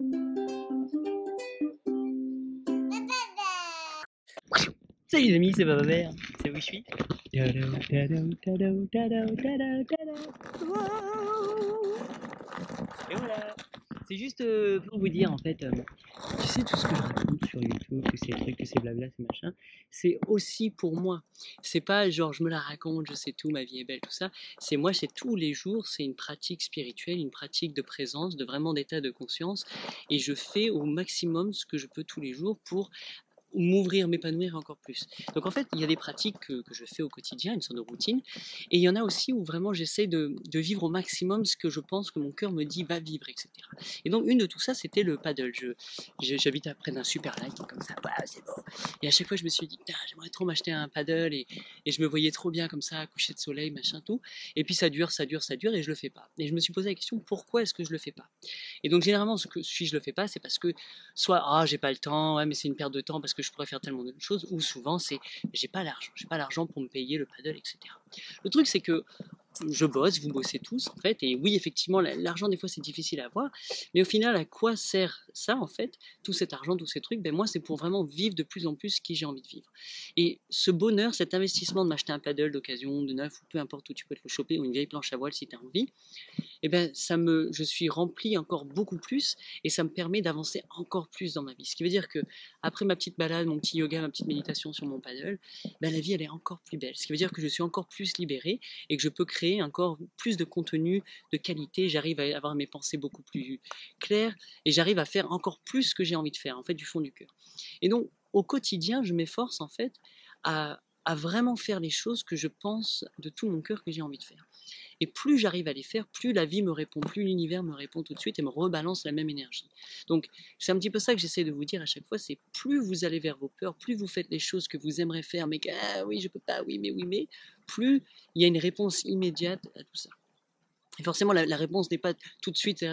Salut les amis, c'est Papa Bear, c'est où je suis. Et voilà, c'est juste pour vous dire en fait, tu sais tout ce que je raconte sur YouTube, tous ces trucs, tous ces blabla, ces machins, c'est aussi pour moi. C'est pas genre je me la raconte, je sais tout, ma vie est belle, tout ça. C'est moi, c'est tous les jours, c'est une pratique spirituelle, une pratique de présence, de vraiment d'état de conscience. Et je fais au maximum ce que je peux tous les jours pour m'ouvrir, m'épanouir encore plus. Donc en fait, il y a des pratiques que je fais au quotidien, une sorte de routine, et il y en a aussi où vraiment j'essaie de vivre au maximum ce que je pense que mon cœur me dit va vivre, etc. Et donc une de tout ça, c'était le paddle. J'habite près d'un super lac, comme ça, ouais, c'est beau. Et à chaque fois, je me suis dit, j'aimerais trop m'acheter un paddle, et je me voyais trop bien comme ça, coucher de soleil, machin, tout. Et puis ça dure, ça dure, ça dure, et je le fais pas. Et je me suis posé la question, pourquoi est-ce que je le fais pas? Et donc généralement, si je le fais pas, c'est parce que soit j'ai pas le temps, ouais, mais c'est une perte de temps parce que je pourrais faire tellement de choses, ou souvent c'est j'ai pas l'argent pour me payer le paddle, etc. Le truc c'est que je bosse, vous bossez tous en fait, et oui effectivement l'argent des fois c'est difficile à avoir, mais au final à quoi sert ça en fait, tout cet argent, tous ces trucs? Ben moi c'est pour vraiment vivre de plus en plus qui j'ai envie de vivre. Et ce bonheur, cet investissement de m'acheter un paddle d'occasion, de neuf ou peu importe où tu peux te le choper, ou une vieille planche à voile si tu as envie, eh ben, je suis rempli encore beaucoup plus et ça me permet d'avancer encore plus dans ma vie. Ce qui veut dire que après ma petite balade, mon petit yoga, ma petite méditation sur mon paddle, ben, la vie elle est encore plus belle. Ce qui veut dire que je suis encore plus libéré et que je peux créer encore plus de contenu de qualité. J'arrive à avoir mes pensées beaucoup plus claires et j'arrive à faire encore plus ce que j'ai envie de faire, en fait, du fond du cœur. Et donc, au quotidien, je m'efforce en fait à vraiment faire les choses que je pense de tout mon cœur que j'ai envie de faire. Et plus j'arrive à les faire, plus la vie me répond, plus l'univers me répond tout de suite et me rebalance la même énergie. Donc c'est un petit peu ça que j'essaie de vous dire à chaque fois, c'est plus vous allez vers vos peurs, plus vous faites les choses que vous aimeriez faire, mais que oui, je peux pas, oui, mais, plus il y a une réponse immédiate à tout ça. Et forcément, la réponse n'est pas tout de suite,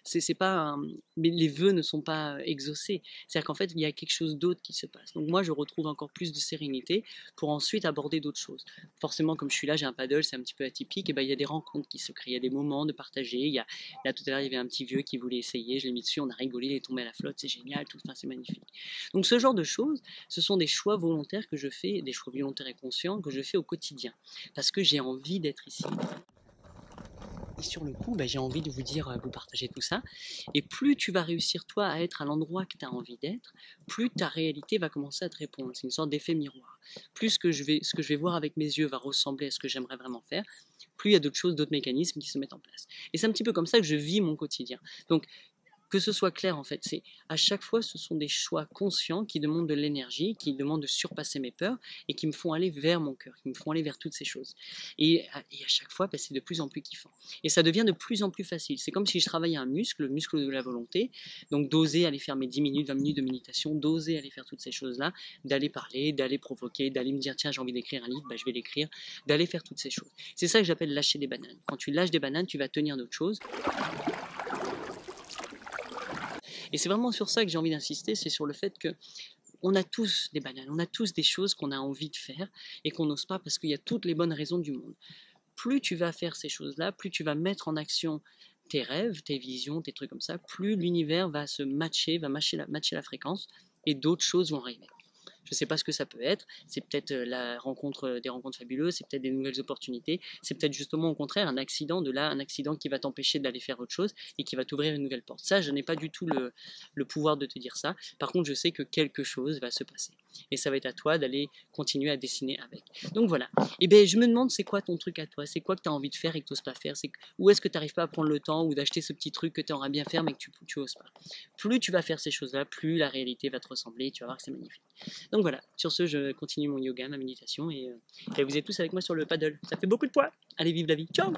c'est pas mais les vœux ne sont pas exaucés. C'est-à-dire qu'en fait, il y a quelque chose d'autre qui se passe. Donc moi, je retrouve encore plus de sérénité pour ensuite aborder d'autres choses. Forcément, comme je suis là, j'ai un paddle, c'est un petit peu atypique, et ben il y a des rencontres qui se créent, il y a des moments de partager. Là, tout à l'heure, il y avait un petit vieux qui voulait essayer, je l'ai mis dessus, on a rigolé, il est tombé à la flotte, c'est génial, tout, enfin, c'est magnifique. Donc ce genre de choses, ce sont des choix volontaires que je fais, des choix volontaires et conscients que je fais au quotidien, parce que j'ai envie d'être ici. Et sur le coup, j'ai envie de vous dire, vous partagez tout ça. Et plus tu vas réussir, toi, à être à l'endroit que tu as envie d'être, plus ta réalité va commencer à te répondre. C'est une sorte d'effet miroir. Plus ce que je vais voir avec mes yeux va ressembler à ce que j'aimerais vraiment faire, plus il y a d'autres choses, d'autres mécanismes qui se mettent en place. Et c'est un petit peu comme ça que je vis mon quotidien. Donc, que ce soit clair en fait, c'est à chaque fois ce sont des choix conscients qui demandent de l'énergie, qui demandent de surpasser mes peurs et qui me font aller vers mon cœur, qui me font aller vers toutes ces choses. Et à chaque fois, c'est de plus en plus kiffant. Et ça devient de plus en plus facile. C'est comme si je travaillais un muscle, le muscle de la volonté, donc d'oser aller faire mes 10 minutes, 20 minutes de méditation, d'oser aller faire toutes ces choses-là, d'aller parler, d'aller provoquer, d'aller me dire tiens j'ai envie d'écrire un livre, je vais l'écrire, d'aller faire toutes ces choses. C'est ça que j'appelle lâcher des bananes. Quand tu lâches des bananes, tu vas tenir d'autres choses. Et c'est vraiment sur ça que j'ai envie d'insister, c'est sur le fait que on a tous des bananes, on a tous des choses qu'on a envie de faire et qu'on n'ose pas parce qu'il y a toutes les bonnes raisons du monde. Plus tu vas faire ces choses-là, plus tu vas mettre en action tes rêves, tes visions, tes trucs comme ça, plus l'univers va se matcher, matcher la fréquence et d'autres choses vont arriver. Je ne sais pas ce que ça peut être, c'est peut-être des rencontres fabuleuses, c'est peut-être des nouvelles opportunités, c'est peut-être justement au contraire un accident qui va t'empêcher d'aller faire autre chose et qui va t'ouvrir une nouvelle porte. Ça, je n'ai pas du tout le pouvoir de te dire ça. Par contre, je sais que quelque chose va se passer. Et ça va être à toi d'aller continuer à dessiner avec. Donc voilà. Et bien, je me demande, c'est quoi ton truc à toi? C'est quoi que tu as envie de faire et que tu n'oses pas faire? Où est-ce que tu n'arrives pas à prendre le temps ou d'acheter ce petit truc que tu aimerais bien faire mais que tu n'oses pas? Plus tu vas faire ces choses-là, plus la réalité va te ressembler et tu vas voir que c'est magnifique. Donc voilà, sur ce, je continue mon yoga, ma méditation et vous êtes tous avec moi sur le paddle. Ça fait beaucoup de poids. Allez, vive la vie. Ciao!